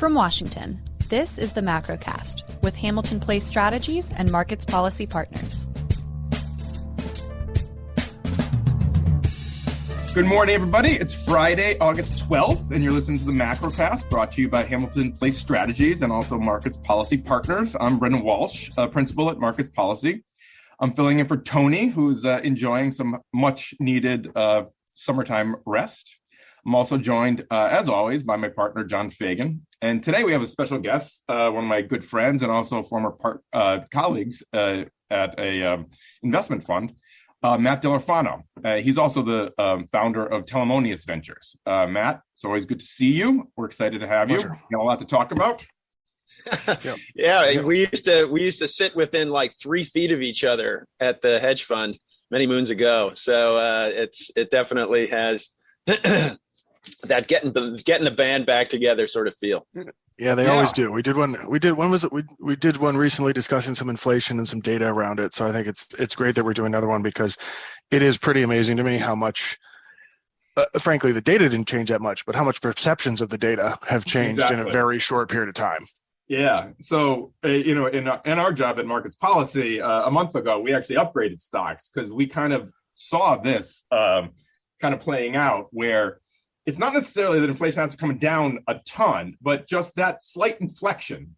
From Washington, this is the Macrocast with Hamilton Place Strategies and Markets Policy Partners. Good morning, everybody. It's Friday, August 12th, and you're listening to the Macrocast, brought to you by Hamilton Place Strategies and also Markets Policy Partners. I'm Brendan Walsh, principal at Markets Policy. I'm filling in for Tony, who's enjoying some much-needed summertime rest. I'm also joined, as always, by my partner, John Fagan. And today we have a special guest, one of my good friends and also former colleagues at a investment fund, Matt Dell Orfano. He's also the founder of Telamonius Ventures. Matt, it's always good to see you. We're excited to have you. Pleasure. Got a lot to talk about. Yep. We used to sit within like 3 feet of each other at the hedge fund many moons ago. So it definitely has that getting the band back together sort of feel. Yeah, they always do. We did one recently discussing some inflation and some data around it. So I think it's great that we're doing another one because it is pretty amazing to me how much, frankly, the data didn't change that much, but how much perceptions of the data have changed in a very short period of time. Yeah. So, in our job at Markets Policy, a month ago, we actually upgraded stocks because we kind of saw this kind of playing out where it's not necessarily that inflation is coming down a ton, but just that slight inflection,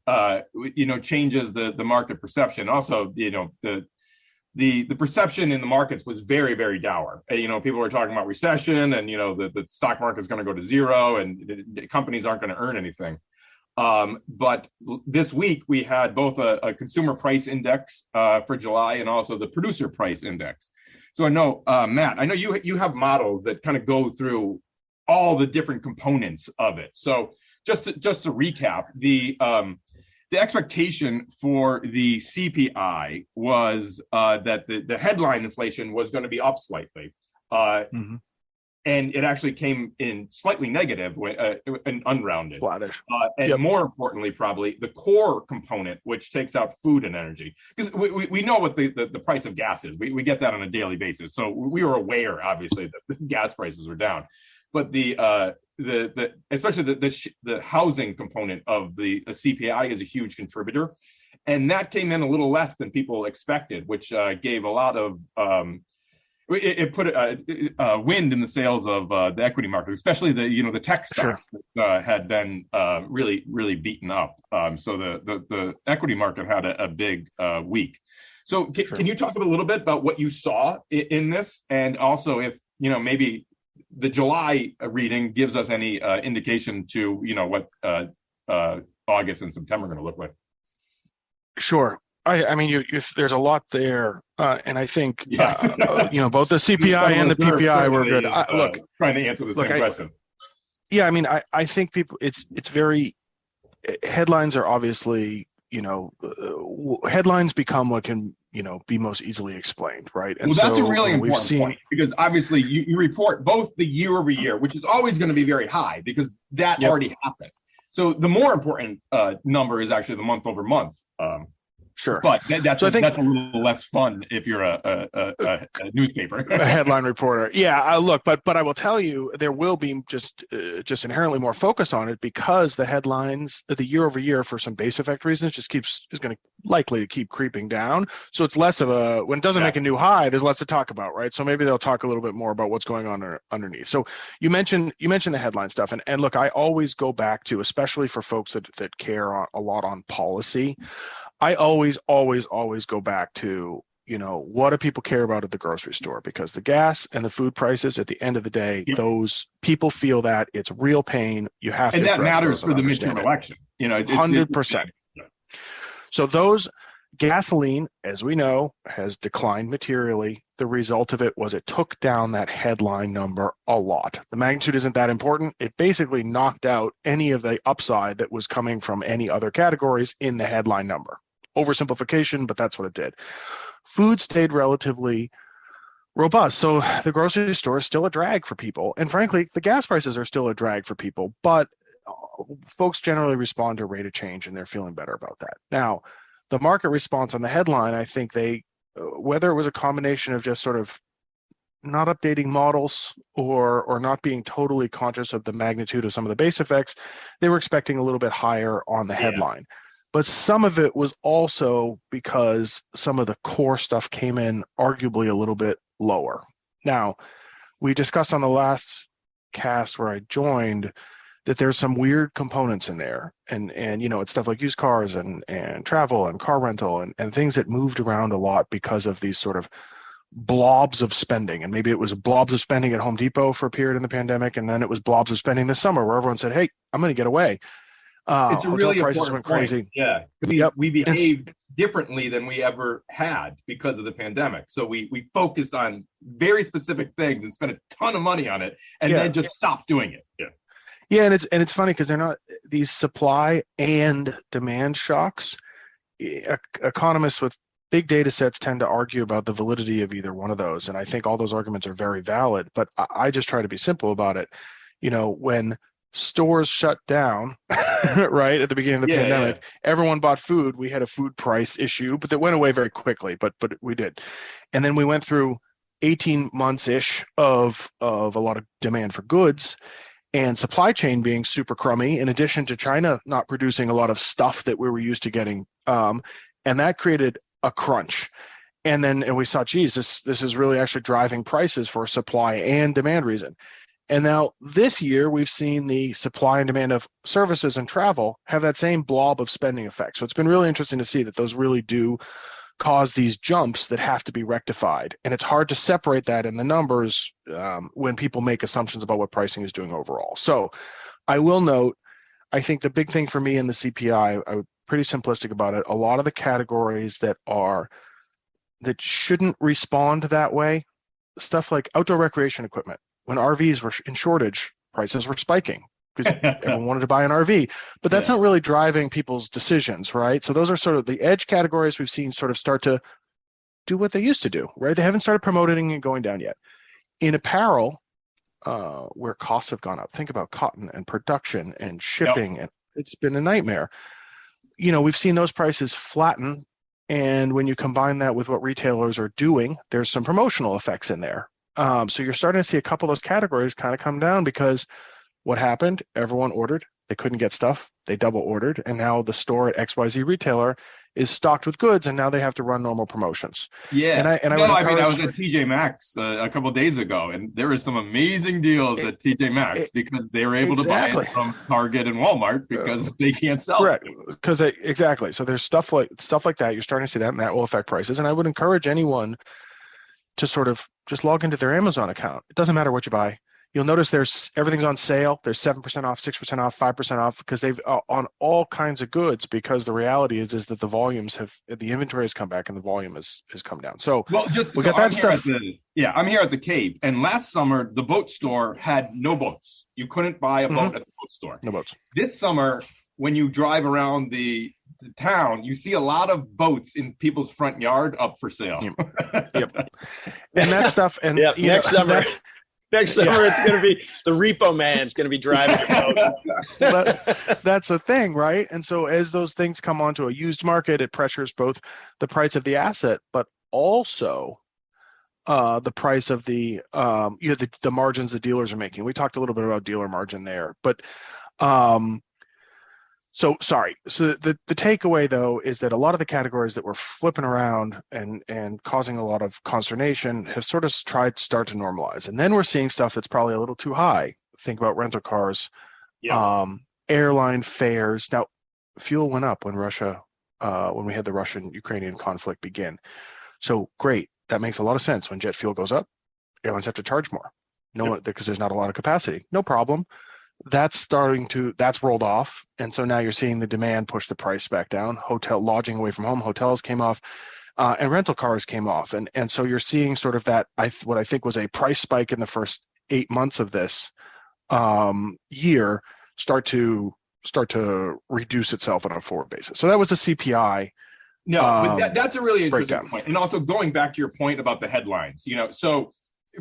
changes the market perception. Also, the perception in the markets was very, very dour. People were talking about recession and, the stock market is going to go to zero and companies aren't going to earn anything. But this week we had both a consumer price index for July and also the producer price index. So I know, Matt, I know you have models that kind of go through all the different components of it. So just to recap, the expectation for the CPI was that the headline inflation was going to be up slightly. And it actually came in slightly negative and unrounded. Flattish. More importantly, probably the core component, which takes out food and energy. Because we know what the price of gas is. We get that on a daily basis. So we were aware, obviously, that the gas prices were down. But especially the housing component of the CPI is a huge contributor. And that came in a little less than people expected, which gave a lot of it put wind in the sails of the equity markets, especially the tech stocks that had been really, really beaten up. So the equity market had a big week. So can you talk a little bit about what you saw in this, and also if maybe the July reading gives us any indication to what August and September are going to look like? Sure. I mean, there's a lot there, and I think both the CPI and the PPI were good. Look, trying to answer the same question. Yeah, I mean, I think people. It's very headlines are obviously headlines become what can be most easily explained, right? And that's a really important point, because obviously you report both the year over year, which is always going to be very high because that already happened. So the more important number is actually the month over month. Sure, but that's a little less fun if you're a newspaper, a headline reporter. Yeah, look, but I will tell you, there will be just inherently more focus on it because the headlines, the year over year, for some base effect reasons, is going to likely to keep creeping down. So it's less of when it doesn't make a new high, there's less to talk about, right? So maybe they'll talk a little bit more about what's going on underneath. So you mentioned the headline stuff, and look, I always go back to, especially for folks that care a lot on policy. I always go back to, what do people care about at the grocery store? Because the gas and the food prices, at the end of the day, those people feel that it's real pain. You have to, and that matters for the midterm election. 100%. So those gasoline, as we know, has declined materially. The result of it was it took down that headline number a lot. The magnitude isn't that important. It basically knocked out any of the upside that was coming from any other categories in the headline number. Oversimplification, but that's what it did. Food stayed relatively robust. So the grocery store is still a drag for people. And frankly, the gas prices are still a drag for people, but folks generally respond to rate of change and they're feeling better about that. Now, the market response on the headline, I think whether it was a combination of just sort of not updating models or not being totally conscious of the magnitude of some of the base effects, they were expecting a little bit higher on the headline. But some of it was also because some of the core stuff came in arguably a little bit lower. Now, we discussed on the last cast where I joined that there's some weird components in there, and it's stuff like used cars and travel and car rental and things that moved around a lot because of these sort of blobs of spending. And maybe it was blobs of spending at Home Depot for a period in the pandemic, and then it was blobs of spending this summer where everyone said, hey, I'm going to get away. It's a really prices important went point. crazy. Yeah, we behaved differently than we ever had because of the pandemic. So we focused on very specific things and spent a ton of money on it, and then just stopped doing it. Yeah, and it's funny because they're not these supply and demand shocks. Economists with big data sets tend to argue about the validity of either one of those, and I think all those arguments are very valid. But I just try to be simple about it. When stores shut down, right at the beginning of the pandemic, everyone bought food. We had a food price issue, but that went away very quickly. But we did, and then we went through 18 months ish of a lot of demand for goods. And supply chain being super crummy, in addition to China not producing a lot of stuff that we were used to getting. And that created a crunch. And we saw, geez, this is really actually driving prices for supply and demand reason. And now this year, we've seen the supply and demand of services and travel have that same blob of spending effect. So it's been really interesting to see that those really do cause these jumps that have to be rectified. And it's hard to separate that in the numbers when people make assumptions about what pricing is doing overall. So I will note, I think the big thing for me in the CPI, I'm pretty simplistic about it. A lot of the categories that shouldn't respond that way, stuff like outdoor recreation equipment. When RVs were in shortage, prices were spiking because everyone wanted to buy an RV, but that's not really driving people's decisions, right? So those are sort of the edge categories we've seen sort of start to do what they used to do, right? They haven't started promoting and going down yet. In apparel, where costs have gone up, think about cotton and production and shipping, and it's been a nightmare. We've seen those prices flatten, and when you combine that with what retailers are doing, there's some promotional effects in there. So you're starting to see a couple of those categories kind of come down because what happened? Everyone ordered. They couldn't get stuff. They double ordered. And now the store at XYZ retailer is stocked with goods, and now they have to run normal promotions. Yeah. I was at TJ Maxx a couple of days ago, and there were some amazing deals at TJ Maxx because they were able to buy it from Target and Walmart because they can't sell correct. it. Because exactly. So there's stuff like that. You're starting to see that, and that will affect prices. And I would encourage anyone to sort of just log into their Amazon account. It doesn't matter what you buy. You'll notice everything's on sale. There's 7% off, 6% off, 5% off because they've on all kinds of goods, because the reality is that the inventory has come back and the volume has come down. So got that stuff. I'm here at the Cape, and last summer the boat store had no boats. You couldn't buy a boat at the boat store. No boats. This summer, when you drive around the town, you see a lot of boats in people's front yard up for sale. Yep. And that stuff. And next summer. Next summer, it's going to be the repo man's going to be driving a boat. That's the thing, right? And so as those things come onto a used market, it pressures both the price of the asset, but also the price of the margins the dealers are making. We talked a little bit about dealer margin there, but So the takeaway, though, is that a lot of the categories that were flipping around and causing a lot of consternation have sort of start to normalize. And then we're seeing stuff that's probably a little too high. Think about rental cars, airline fares. Now, fuel went up when we had the Russian-Ukrainian conflict begin. So great. That makes a lot of sense. When jet fuel goes up, airlines have to charge more. Because there's not a lot of capacity. No problem. That's rolled off, and so now you're seeing the demand push the price back down. Hotel lodging away from home, hotels came off, and rental cars came off, and so you're seeing sort of that what I think was a price spike in the first 8 months of this year start to reduce itself on a forward basis. So that was the CPI. But that's a really interesting point, and also going back to your point about the headlines. So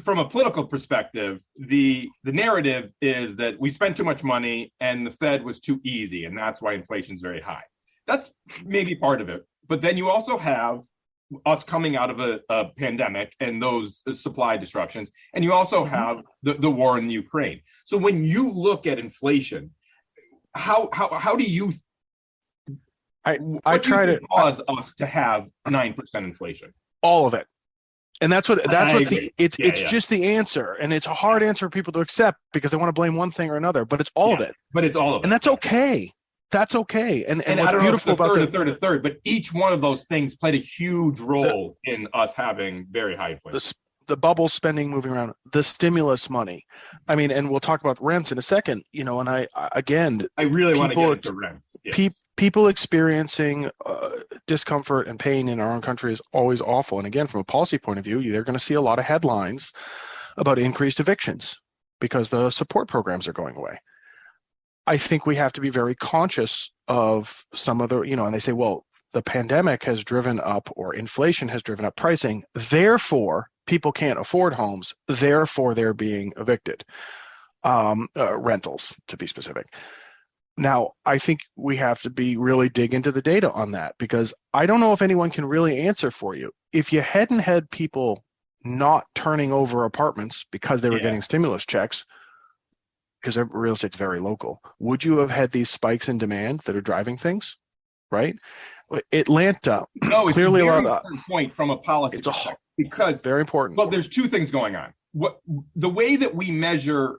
from a political perspective, the narrative is that we spent too much money and the Fed was too easy, and that's why inflation is very high. That's maybe part of it. But then you also have us coming out of a pandemic and those supply disruptions, and you also have the war in the Ukraine. So when you look at inflation, how do you I try to cause us to have 9% inflation? All of it. And that's what it's yeah. just the answer. And it's a hard answer for people to accept because they want to blame one thing or another, but it's all of it. But it's all of it. And that's okay. That's okay. And what's beautiful about the third, but each one of those things played a huge role in us having very high inflation. The bubble spending moving around, the stimulus money. I mean, and we'll talk about rents in a second, and I really want to get into rents. Yes. People experiencing discomfort and pain in our own country is always awful. And again, from a policy point of view, they're going to see a lot of headlines about increased evictions because the support programs are going away. I think we have to be very conscious of some of the, and they say, well, the pandemic has driven up or inflation has driven up pricing. Therefore, people can't afford homes. Therefore, they're being evicted. Rentals, to be specific. Now, I think we have to really dig into the data on that because I don't know if anyone can really answer for you. If you hadn't had people not turning over apartments because they were getting stimulus checks, because real estate's very local, would you have had these spikes in demand that are driving things, right? Atlanta, no, it's clearly a very important point from a policy perspective because very important. Well, there's two things going on. The way that we measure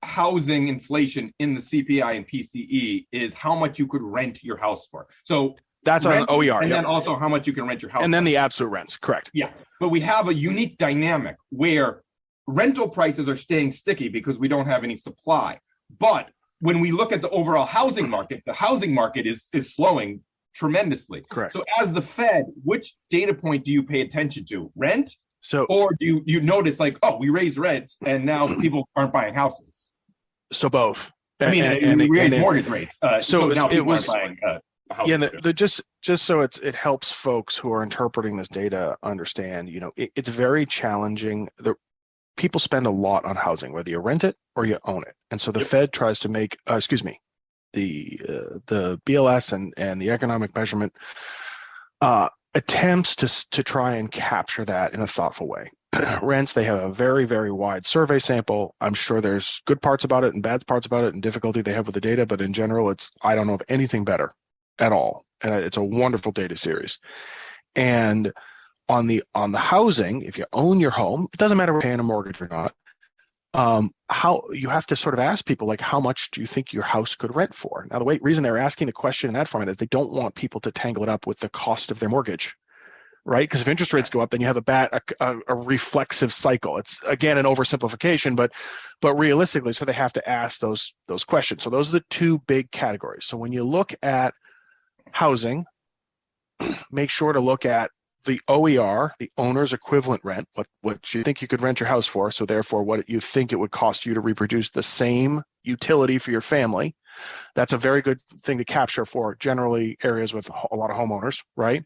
housing inflation in the CPI and PCE is how much you could rent your house for. So that's on OER, and then also how much you can rent your house, and then for. The absolute rents, correct? Yeah, but we have a unique dynamic where rental prices are staying sticky because we don't have any supply. But when we look at the overall housing market, the housing market is slowing tremendously. Correct. So as the Fed, which data point do you pay attention to? Rent? Or do you notice we raised rents and now people aren't buying houses? So both. We raised mortgage rates. So now people aren't buying houses. Yeah, just so it helps folks who are interpreting this data understand, it's very challenging. People spend a lot on housing, whether you rent it or you own it. And so the Fed tries to make, the BLS and the economic measurement attempts to try and capture that in a thoughtful way. Rents, they have a very, very wide survey sample. I'm sure there's good parts about it and bad parts about it and difficulty they have with the data, but in general, I don't know of anything better at all. And it's a wonderful data series. And on the housing, if you own your home, it doesn't matter if you're paying a mortgage or not. How you have to sort of ask people how much do you think your house could rent for? Now, the reason they're asking the question in that format is they don't want people to tangle it up with the cost of their mortgage, right? Because if interest rates go up, then you have a reflexive cycle. It's again an oversimplification, but realistically, so they have to ask those questions. So those are the two big categories. So when you look at housing, make sure to look at the OER, the owner's equivalent rent, what you think you could rent your house for, so therefore what you think it would cost you to reproduce the same utility for your family. That's a very good thing to capture for generally areas with a lot of homeowners, right?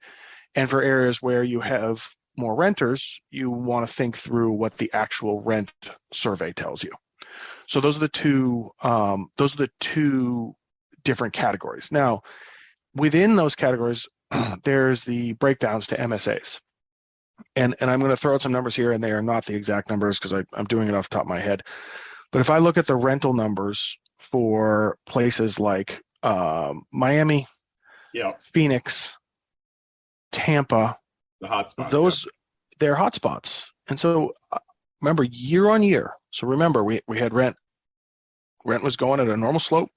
And for areas where you have more renters, you want to think through what the actual rent survey tells you. So those are the two different categories. Now, within those categories, there's the breakdowns to MSAs. And I'm going to throw out some numbers here, and they are not the exact numbers because I'm doing it off the top of my head. But if I look at the rental numbers for places like Miami, Phoenix, Tampa, the hotspots, they're hotspots. And so remember, year on year. So remember, we had rent was going at a normal slope.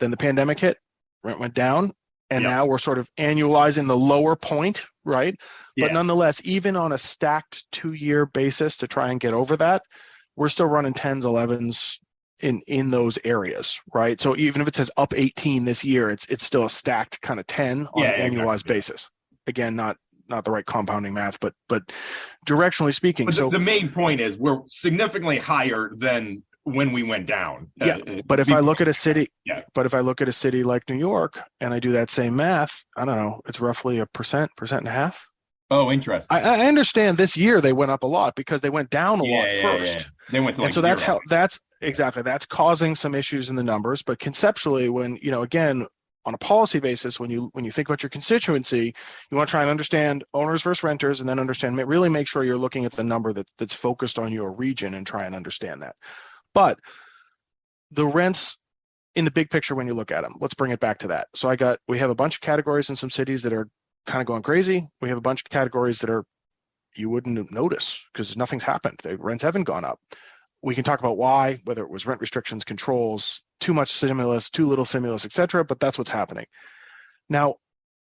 Then the pandemic hit, rent went down. And now we're sort of annualizing the lower point, right? Yeah. But nonetheless, even on a stacked 2-year basis to try and get over that, we're still running 10s, 11s in those areas, right? So even if it says up 18 this year, it's still a stacked kind of 10 on an annualized basis. Again, not the right compounding math, but directionally speaking. But the main point is we're significantly higher than when we went down. But if I look at a city, like New York, and I do that same math, I don't know, it's roughly 1%, 1.5%. Oh, interesting. I understand this year they went up a lot because they went down a lot first. Yeah. They went to and so that's causing some issues in the numbers. But conceptually, when again, on a policy basis, when you think about your constituency, you want to try and understand owners versus renters, and then really make sure you're looking at the number that's focused on your region and try and understand that. But the rents in the big picture, when you look at them, let's bring it back to that. So we have a bunch of categories in some cities that are kind of going crazy. We have a bunch of categories that you wouldn't notice because nothing's happened. The rents haven't gone up. We can talk about why, whether it was rent restrictions, controls, too much stimulus, too little stimulus, et cetera, but that's what's happening. Now,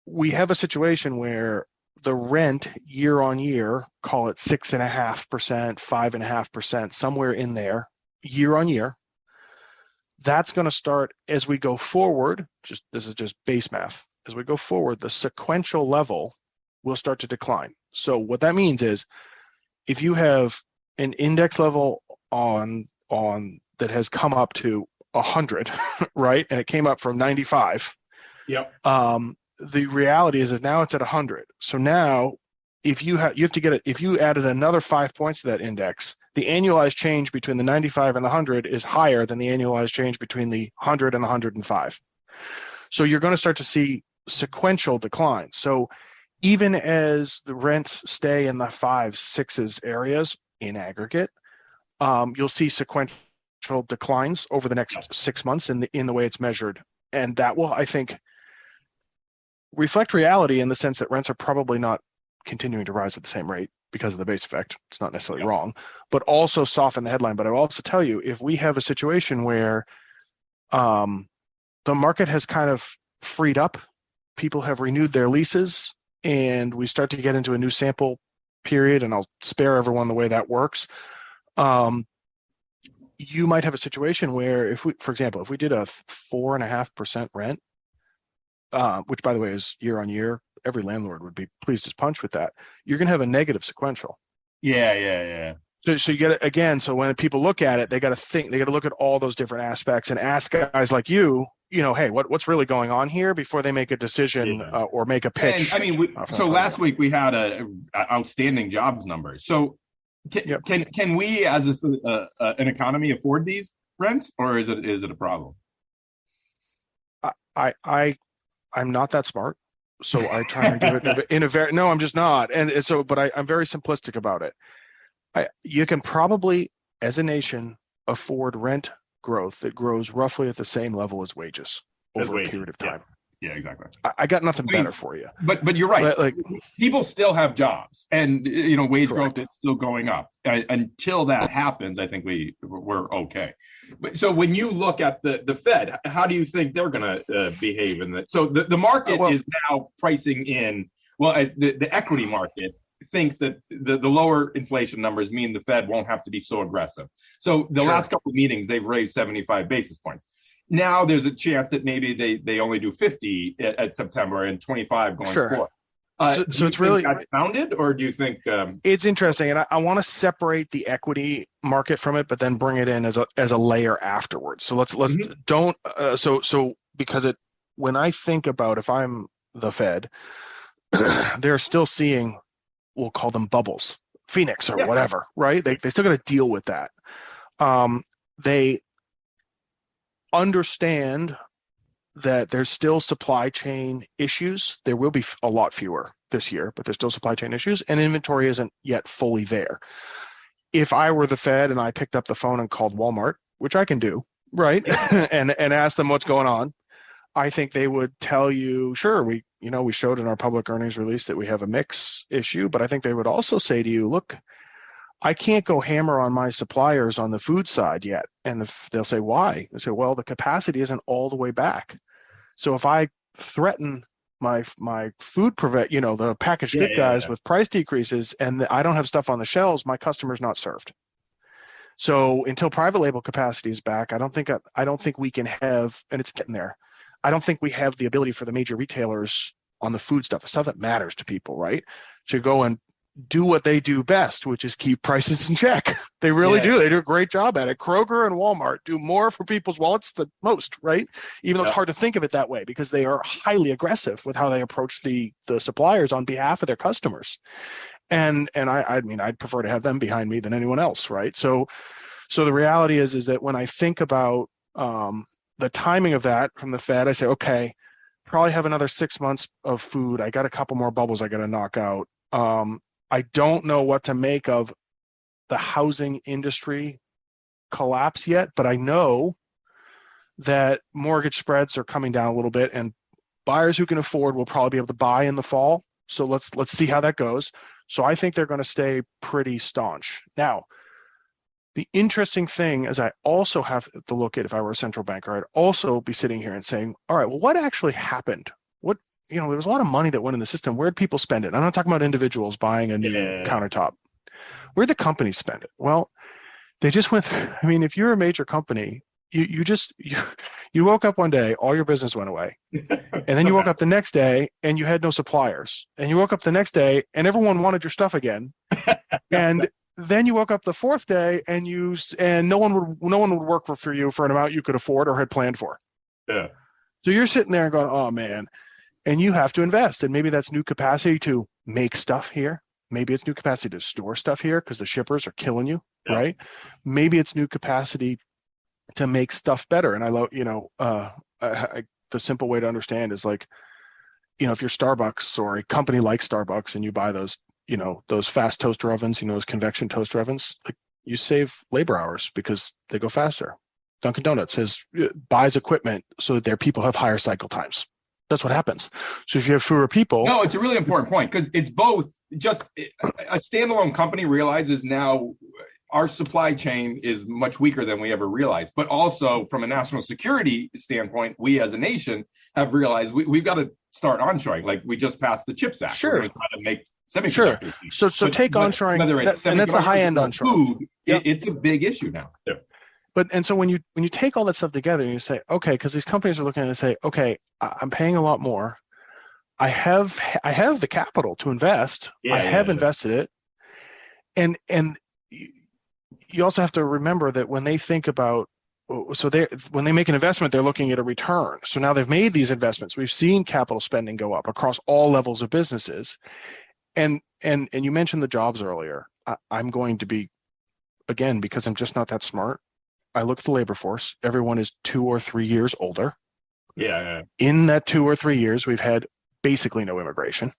we have a situation where the rent year on year, call it 6.5%, 5.5%, somewhere in there, year on year. That's going to start as we go forward. This is just base math. As we go forward, the sequential level will start to decline. So what that means is if you have an index level on that has come up to 100, right? And it came up from 95. Yep. The reality is that now it's at 100. So now if you have to get it, if you added another 5 points to that index, the annualized change between the 95 and the 100 is higher than the annualized change between the 100 and the 105. So you're going to start to see sequential declines. So even as the rents stay in the 5s, 6s areas in aggregate, you'll see sequential declines over the next 6 months in the way it's measured. And that will, I think, reflect reality in the sense that rents are probably not continuing to rise at the same rate because of the base effect. It's not necessarily wrong, but also soften the headline. But I will also tell you, if we have a situation where the market has kind of freed up, people have renewed their leases, and we start to get into a new sample period, and I'll spare everyone the way that works. You might have a situation where for example, if we did a 4.5% rent, which by the way is year on year, every landlord would be pleased as punch with that. You're going to have a negative sequential. Yeah. So you get it again. So when people look at it, they got to look at all those different aspects and ask guys like you, hey, what's really going on here before they make a decision or make a pitch. And I mean, so last week we had a outstanding jobs numbers. So can we as an economy afford these rents, or is it a problem? I'm not that smart, so I try and do it in a very no. I'm just not, and so but I'm very simplistic about it. You can probably, as a nation, afford rent growth that grows roughly at the same level as wages over a period of time. Yeah, exactly. I got nothing better for you. But you're right. Like people still have jobs, and wage growth is still going up. Until that happens, I think we're okay. But so when you look at the Fed, how do you think they're going to behave in that? So the market is now pricing in. Well, the equity market thinks that the lower inflation numbers mean the Fed won't have to be so aggressive. So the last couple of meetings, they've raised 75 basis points. Now there's a chance that maybe they only do 50 at September and 25 going forward. So it's really founded, or do you think it's interesting? And I want to separate the equity market from it, but then bring it in as a layer afterwards. So let's don't so because when I think about if I'm the Fed, they're still seeing, we'll call them bubbles, Phoenix or whatever, right? They still got to deal with that. They understand that there's still supply chain issues. There will be a lot fewer this year, but there's still supply chain issues, and inventory isn't yet fully there. If I were the Fed and I picked up the phone and called Walmart, which I can do, right, and ask them what's going on, I think they would tell you, sure, we showed in our public earnings release that we have a mix issue, but I think they would also say to you, look, I can't go hammer on my suppliers on the food side yet. And they'll say, why? They say, well, the capacity isn't all the way back. So if I threaten my food the packaged good guys with price decreases and I don't have stuff on the shelves, my customer's not served. So until private label capacity is back, I don't think we can have, and it's getting there, I don't think we have the ability for the major retailers on the food stuff, the stuff that matters to people, right, to go and do what they do best, which is keep prices in check. They really do. They do a great job at it. Kroger and Walmart do more for people's wallets the most, right? Even though it's hard to think of it that way because they are highly aggressive with how they approach the suppliers on behalf of their customers. And I mean, I'd prefer to have them behind me than anyone else, right? So the reality is that when I think about the timing of that from the Fed, I say, okay, probably have another 6 months of food. I got a couple more bubbles I got to knock out. I don't know what to make of the housing industry collapse yet, but I know that mortgage spreads are coming down a little bit, and buyers who can afford will probably be able to buy in the fall. So let's see how that goes. So I think they're going to stay pretty staunch. Now, the interesting thing is I also have to look at, if I were a central banker, I'd also be sitting here and saying, all right, well, what actually happened? What, there was a lot of money that went in the system. Where'd people spend it? I'm not talking about individuals buying a new countertop. Where'd the companies spend it? Well, they just went through, if you're a major company, you woke up one day, all your business went away. And then you woke up the next day and you had no suppliers. And you woke up the next day and everyone wanted your stuff again. And then you woke up the fourth day and no one would work for you for an amount you could afford or had planned for. Yeah. So you're sitting there and going, oh man, and you have to invest. And maybe that's new capacity to make stuff here. Maybe it's new capacity to store stuff here because the shippers are killing you, right? Maybe it's new capacity to make stuff better. And I love, the simple way to understand is like, if you're Starbucks or a company like Starbucks and you buy those fast toaster ovens, those convection toaster ovens, like you save labor hours because they go faster. Dunkin' Donuts buys equipment so that their people have higher cycle times. That's what happens. So if you have fewer people. No, it's a really important point because it's both. Just a standalone company realizes now our supply chain is much weaker than we ever realized. But also from a national security standpoint, we as a nation have realized we've got to start onshoring. Like we just passed the CHIPS Act. Sure. We're going to try to make semiconductors. Sure. So take onshoring, and that's the high end onshoring. Food, it's a big issue now. Yeah. And so when you take all that stuff together and you say, okay, because these companies are looking at it and say, okay, I'm paying a lot more. I have the capital to invest. I have invested it. And you also have to remember that when they think about, when they make an investment, they're looking at a return. So now they've made these investments. We've seen capital spending go up across all levels of businesses. And you mentioned the jobs earlier. I'm going to be, again, because I'm just not that smart, I look at the labor force. Everyone is 2 or 3 years older. Yeah. In that 2 or 3 years, we've had basically no immigration,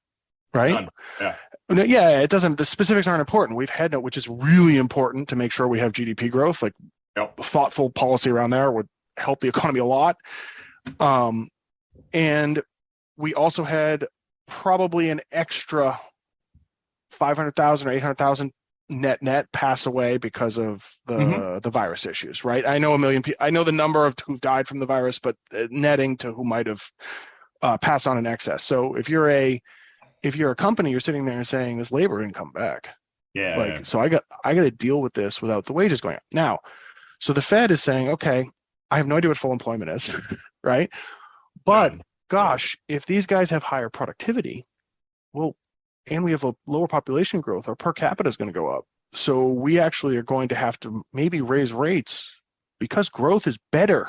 right? None. Yeah. Yeah, it doesn't. The specifics aren't important. We've had no, which is really important to make sure we have GDP growth. Like thoughtful policy around there would help the economy a lot. And we also had probably an extra 500,000 or 800,000 net pass away because of the virus issues, right? I know 1 million people. I know the number of who've died from the virus, but netting to who might have passed on in excess. So if you're a company, you're sitting there and saying this labor didn't come back. So I got to deal with this without the wages going up. Now, so the Fed is saying, okay, I have no idea what full employment is, right? But gosh, if these guys have higher productivity, well, and we have a lower population growth, our per capita is going to go up. So we actually are going to have to maybe raise rates because growth is better,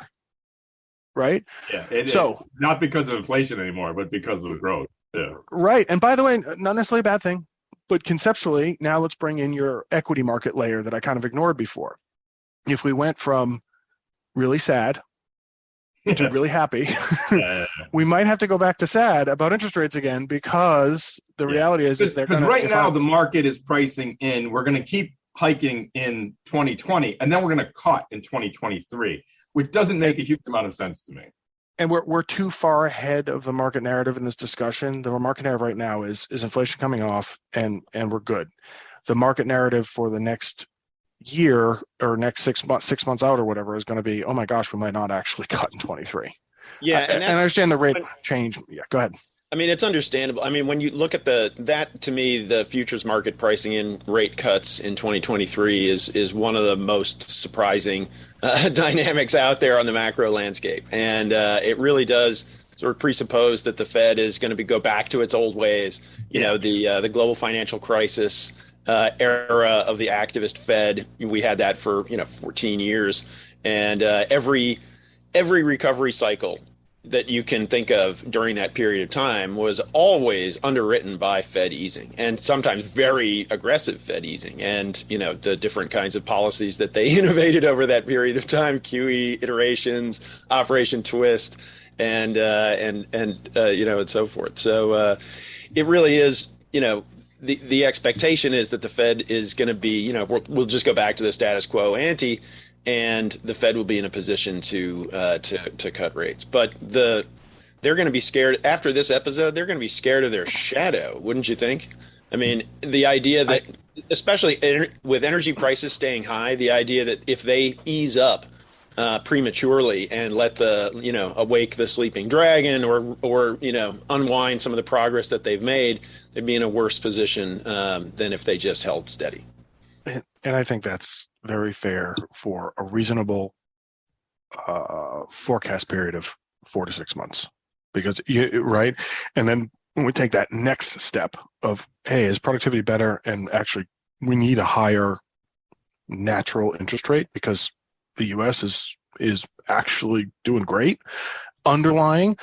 right? Yeah. So not because of inflation anymore, but because of growth. Yeah. Right. And by the way, not necessarily a bad thing, but conceptually, now let's bring in your equity market layer that I kind of ignored before. If we went from really sad to really happy, we might have to go back to sad about interest rates again, because the reality is they're going to. Because right now the market is pricing in, we're going to keep hiking in 2020, and then we're going to cut in 2023, which doesn't make a huge amount of sense to me. And we're too far ahead of the market narrative in this discussion. The market narrative right now is inflation coming off, and we're good. The market narrative for the next year or next 6 months out or whatever is going to be, oh my gosh, we might not actually cut in 23. Yeah, and I understand the rate change. Yeah, go ahead. I mean, it's understandable. I mean, when you look at that to me, the futures market pricing in rate cuts in 2023 is one of the most surprising dynamics out there on the macro landscape. And it really does sort of presuppose that the Fed is going to go back to its old ways. You know, the global financial crisis era of the activist Fed, we had that for 14 years, and every recovery cycle that you can think of during that period of time was always underwritten by Fed easing, and sometimes very aggressive Fed easing, and the different kinds of policies that they innovated over that period of time, QE iterations, Operation Twist. and and so forth. So it really is, the expectation is that the Fed is going to be, we'll just go back to the status quo ante, and the Fed will be in a position to cut rates. But they're going to be scared after this episode. They're going to be scared of their shadow, wouldn't you think? I mean, the idea that, especially with energy prices staying high, the idea that if they ease up prematurely and let awake the sleeping dragon, or unwind some of the progress that they've made, they'd be in a worse position than if they just held steady. And I think that's very fair for a reasonable forecast period of 4 to 6 months, because right. And then when we take that next step of, hey, is productivity better, and actually we need a higher natural interest rate because the U.S. is actually doing great. Underlying,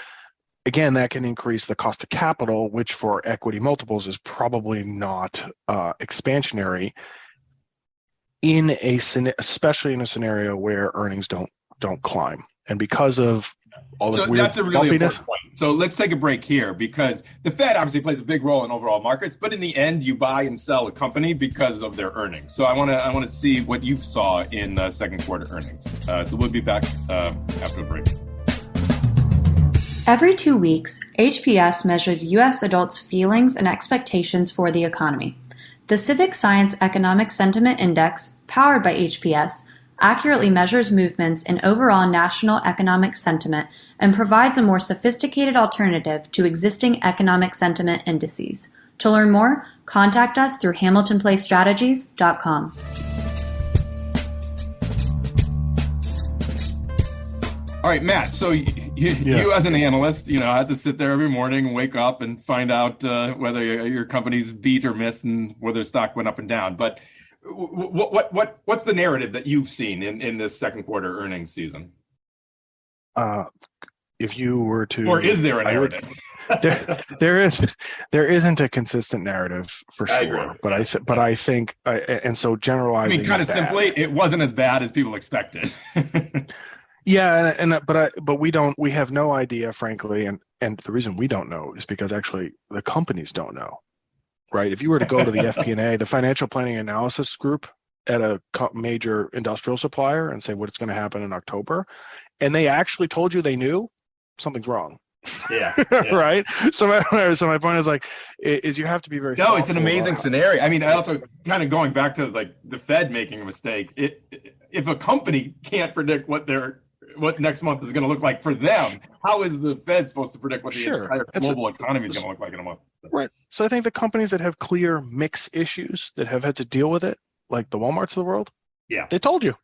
again, that can increase the cost of capital, which for equity multiples is probably not expansionary especially in a scenario where earnings don't climb. And because of all this weird that's a really bumpiness. important point. So let's take a break here, because the Fed obviously plays a big role in overall markets, but in the end, you buy and sell a company because of their earnings. So I want to see what you saw in second quarter earnings. So we'll be back after the break. Every 2 weeks, HPS measures U.S. adults' feelings and expectations for the economy. The Civic Science Economic Sentiment Index, powered by HPS, accurately measures movements in overall national economic sentiment and provides a more sophisticated alternative to existing economic sentiment indices. To learn more, contact us through HamiltonPlaceStrategies.com. All right, Matt. So you as an analyst, had to sit there every morning and wake up and find out whether your company's beat or missed and whether stock went up and down. But what's the narrative that you've seen in this second quarter earnings season? If you were to, or is there a narrative? there isn't a consistent narrative for sure, but I think, and so generalizing. I mean, kind of simply, it wasn't as bad as people expected. Yeah, but we have no idea, frankly, and the reason we don't know is because actually the companies don't know. Right. If you were to go to the FP&A, the Financial Planning Analysis Group at a major industrial supplier, and say what's going to happen in October, and they actually told you they knew, something's wrong. Yeah. Right. So my point is you have to be very. No, it's an amazing scenario. I mean, I also kind of going back to like the Fed making a mistake. If a company can't predict what next month is going to look like for them, how is the Fed supposed to predict what the entire global economy is going to look like in a month? Right. So I think the companies that have clear mix issues that have had to deal with it, like the Walmarts of the world, they told you,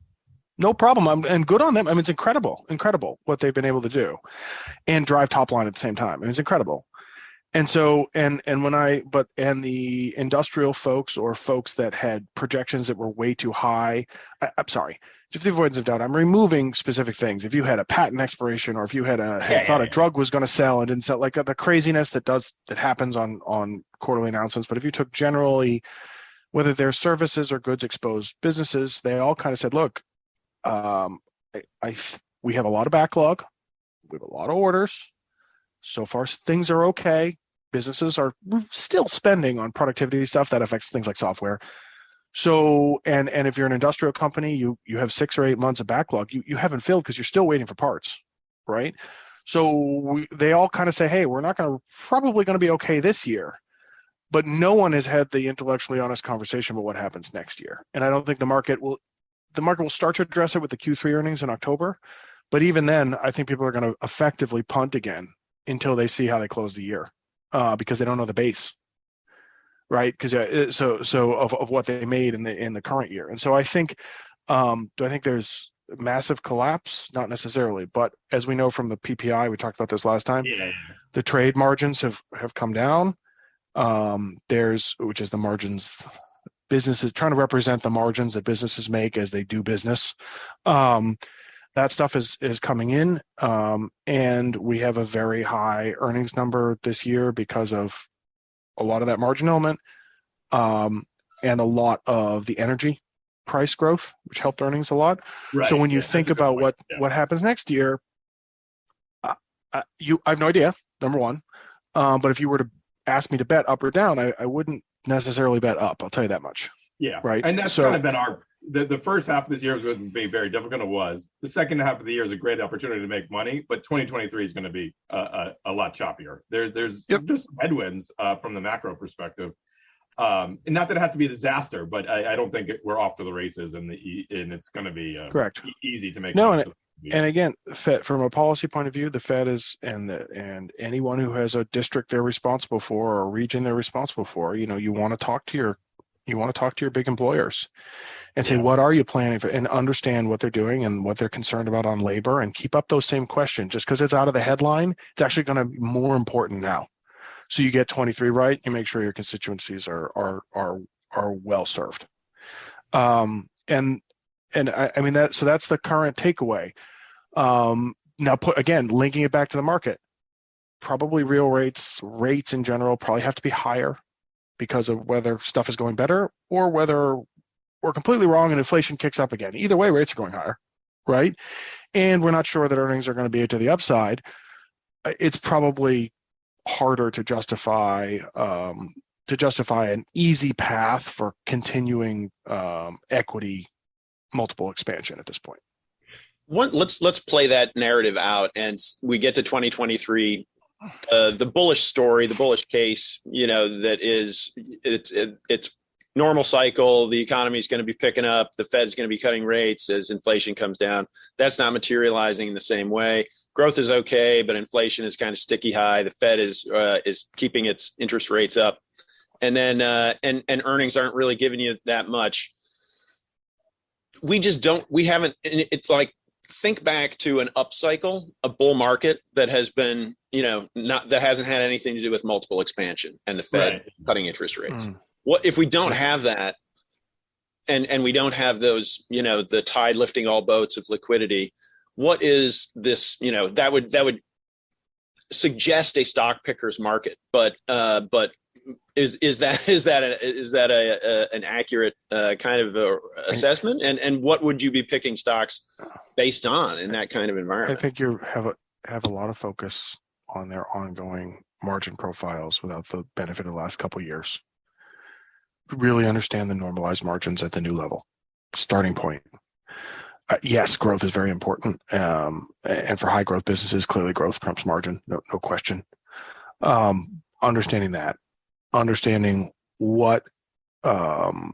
no problem. And good on them. I mean, it's incredible what they've been able to do, and drive top line at the same time. I mean, it's incredible. And so, and the industrial folks, or folks that had projections that were way too high, I'm sorry, just the avoidance of doubt, I'm removing specific things. If you had a patent expiration, or if you had thought a drug was going to sell and didn't sell, like the craziness that happens on quarterly announcements. But if you took generally, whether they're services or goods exposed businesses, they all kind of said, look, we have a lot of backlog, we have a lot of orders. So far, things are okay. Businesses are still spending on productivity stuff that affects things like software. So, and if you're an industrial company, you have 6 or 8 months of backlog you haven't filled because you're still waiting for parts, right? So they all kind of say, hey, we're probably going to be okay this year, but no one has had the intellectually honest conversation about what happens next year. And I don't think the market will start to address it with the Q3 earnings in October, but even then, I think people are going to effectively punt again until they see how they close the year. Because they don't know the base, right? Because so of what they made in the current year, and so I think, do I think there's massive collapse? Not necessarily, but as we know from the PPI, we talked about this last time. Yeah. The trade margins have come down. Which is the margins businesses trying to represent the margins that businesses make as they do business. That stuff is coming in, and we have a very high earnings number this year because of a lot of that margin element, and a lot of the energy price growth, which helped earnings a lot. Right. So when you think about what happens next year, I have no idea, number one. But if you were to ask me to bet up or down, I wouldn't necessarily bet up. I'll tell you that much. Yeah. Right. And that's kind of been the first half of this year is going to be very difficult. It was. The second half of the year is a great opportunity to make money, but 2023 is going to be a lot choppier. There's just headwinds from the macro perspective. And not that it has to be a disaster, but I don't think we're off to the races, and it's going to be correct easy to make no. money. And again, Fed, from a policy point of view, the Fed is and anyone who has a district they're responsible for or a region they're responsible for, you want to talk to your big employers and say, what are you planning for, and understand what they're doing and what they're concerned about on labor, and keep up those same questions. Just because it's out of the headline, it's actually going to be more important now. So you get 23 right, you make sure your constituencies are well served. And I mean that's the current takeaway. Now linking it back to the market, probably real rates in general probably have to be higher because of whether stuff is going better or whether we're completely wrong and inflation kicks up again. Either way, rates are going higher, right? And we're not sure that earnings are going to be to the upside. It's probably harder to justify an easy path for continuing equity multiple expansion at this point. Let's play that narrative out, and we get to 2023. The bullish story, the bullish case, that is it's normal cycle. The economy is going to be picking up. The Fed's going to be cutting rates as inflation comes down. That's not materializing in the same way. Growth is okay, but inflation is kind of sticky high. The Fed is keeping its interest rates up, and then and earnings aren't really giving you that much. It's like, think back to an upcycle, a bull market that has been, that hasn't had anything to do with multiple expansion and the Fed cutting interest rates. What if we don't have that, and we don't have those, the tide lifting all boats of liquidity? What is this? That would suggest a stock picker's market, but is that an accurate kind of assessment? And what would you be picking stocks based on in that kind of environment? I think you have a lot of focus on their ongoing margin profiles without the benefit of the last couple of years. Really understand the normalized margins at the new level, starting point. Yes, growth is very important, and for high growth businesses, clearly growth trumps margin, no question. Understanding that. Understanding what the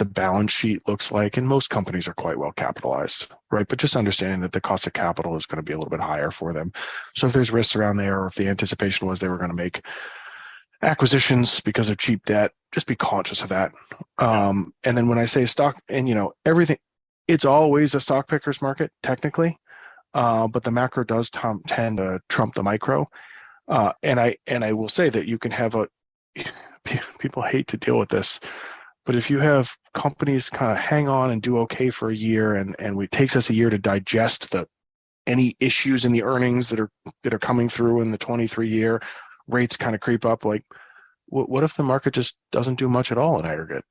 balance sheet looks like, and most companies are quite well capitalized, right? But just understanding that the cost of capital is going to be a little bit higher for them. So if there's risks around there, or if the anticipation was they were going to make acquisitions because of cheap debt, just be conscious of that. And then when I say stock, and everything, it's always a stock picker's market technically, but the macro does tend to trump the micro. And I will say that you can have people hate to deal with this, but if you have companies kind of hang on and do okay for a year, and it takes us a year to digest any issues in the earnings that are coming through in the 23 year, rates kind of creep up. Like, what if the market just doesn't do much at all in aggregate?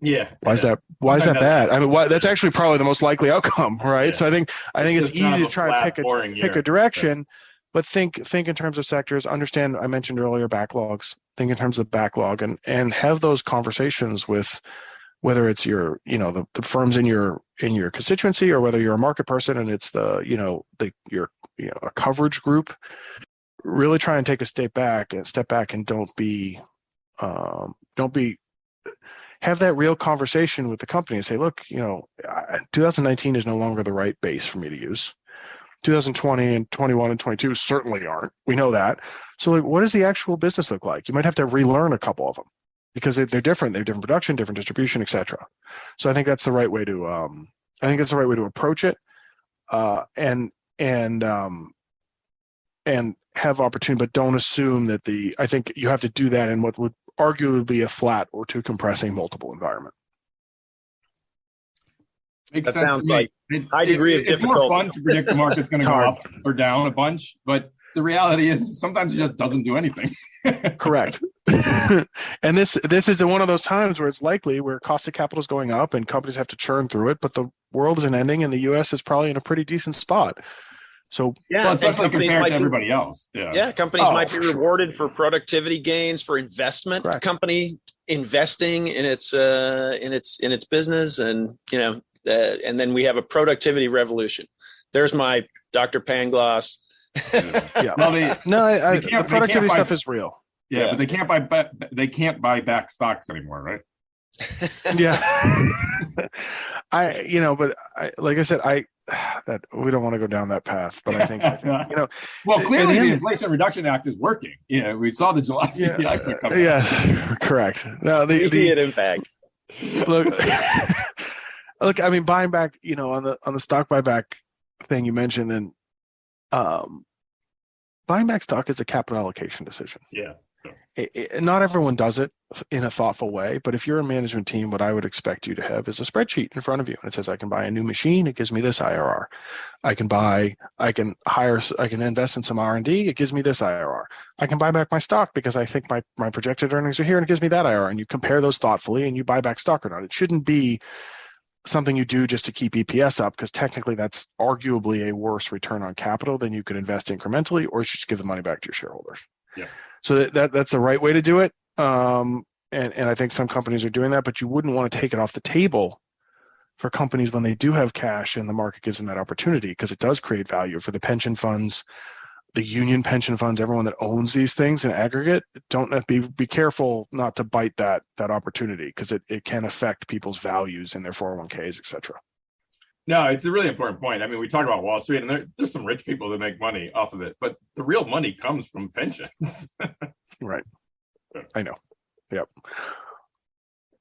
Yeah. Why is that bad? I mean, that's actually probably the most likely outcome, right? Yeah. So I think it's easy to try and pick a direction. But think in terms of sectors. Understand, I mentioned earlier, backlogs. Think in terms of backlog, and have those conversations with whether it's your the firms in your constituency, or whether you're a market person and it's a coverage group. Really try and take a step back and don't be have that real conversation with the company and say, look, 2019 is no longer the right base for me to use. 2020 and 21 and 22 certainly aren't. We know that. So what does the actual business look like? You might have to relearn a couple of them because they're different. They have different production, different distribution, etc. So I think that's the right way to approach it, and have opportunity, but don't assume that I think you have to do that in what would arguably be a flat or too compressing multiple environment. Makes that sense sounds to me. like high degree of difficulty. It's more fun to predict the market's going to go up or down a bunch, but the reality is sometimes it just doesn't do anything. Correct. And this is one of those times where it's likely where cost of capital is going up and companies have to churn through it, but the world isn't ending and the U.S. is probably in a pretty decent spot. So well, especially compared to everybody else. Companies might be rewarded for productivity gains, for investment. Correct. Company investing in its business, and and then we have a productivity revolution. There's my Dr. Pangloss. Well, the productivity stuff is real. Yeah, but they can't buy back stocks anymore, right? Yeah. Like I said, that we don't want to go down that path, but I think well, clearly the Inflation Reduction Act is working. We saw the July CPI come out. Yes, correct. Now the immediate impact. Look, I mean, buying back, on the stock buyback thing you mentioned, and buying back stock is a capital allocation decision. Yeah. Not everyone does it in a thoughtful way, but if you're a management team, what I would expect you to have is a spreadsheet in front of you. And it says, I can buy a new machine. It gives me this IRR. I can invest in some R&D. It gives me this IRR. I can buy back my stock because I think my projected earnings are here and it gives me that IRR. And you compare those thoughtfully and you buy back stock or not. It shouldn't be something you do just to keep EPS up, because technically that's arguably a worse return on capital than you could invest incrementally, or you should just give the money back to your shareholders. Yeah. So that's the right way to do it. And I think some companies are doing that, but you wouldn't want to take it off the table for companies when they do have cash and the market gives them that opportunity, because it does create value for the pension funds, the union pension funds, everyone that owns these things in aggregate. Don't be careful not to bite that opportunity, because it can affect people's values in their 401ks, et cetera. No, it's a really important point. I mean, we talk about Wall Street, and there's some rich people that make money off of it, but the real money comes from pensions. Right. I know. Yep.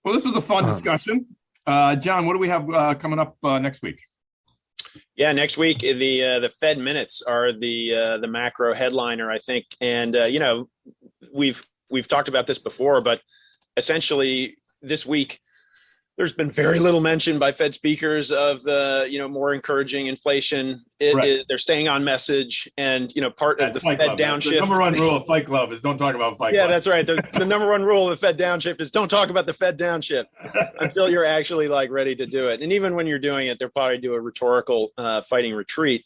Well, this was a fun discussion. John, what do we have coming up next week? Yeah, next week the Fed minutes are the macro headliner, I think, and we've talked about this before, but essentially this week there's been very little mention by Fed speakers of more encouraging inflation. They're staying on message, and part of the Fed downshift. The number one rule of Fight Club is don't talk about Fight Club. Yeah, that's right. The number one rule of the Fed downshift is don't talk about the Fed downshift until you're actually ready to do it. And even when you're doing it, they'll probably do a rhetorical fighting retreat,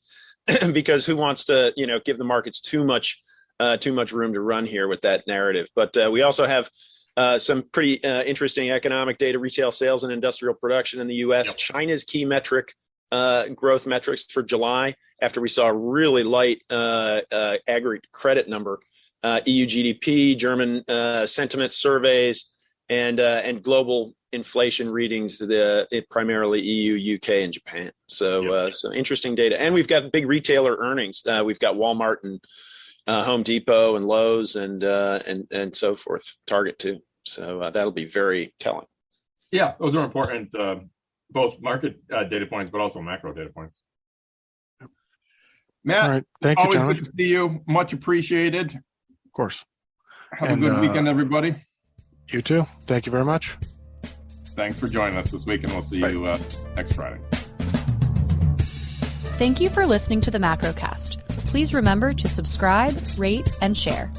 because who wants to give the markets too much room to run here with that narrative? But we also have some pretty interesting economic data, retail sales and industrial production in the U.S. Yep. China's key metric, growth metrics for July, after we saw a really light aggregate credit number, EU GDP, German sentiment surveys, and global inflation readings, primarily EU, UK, and Japan. So interesting data. And we've got big retailer earnings. We've got Walmart and Home Depot and Lowe's and so forth, Target too. So that'll be very telling. Yeah, those are important, both market data points, but also macro data points. Matt, all right. Thank you, always John. good to see you. Much appreciated. Of course. Have a good weekend, everybody. You too. Thank you very much. Thanks for joining us this week, and we'll see you next Friday. Thank you for listening to the Macrocast. Please remember to subscribe, rate, and share.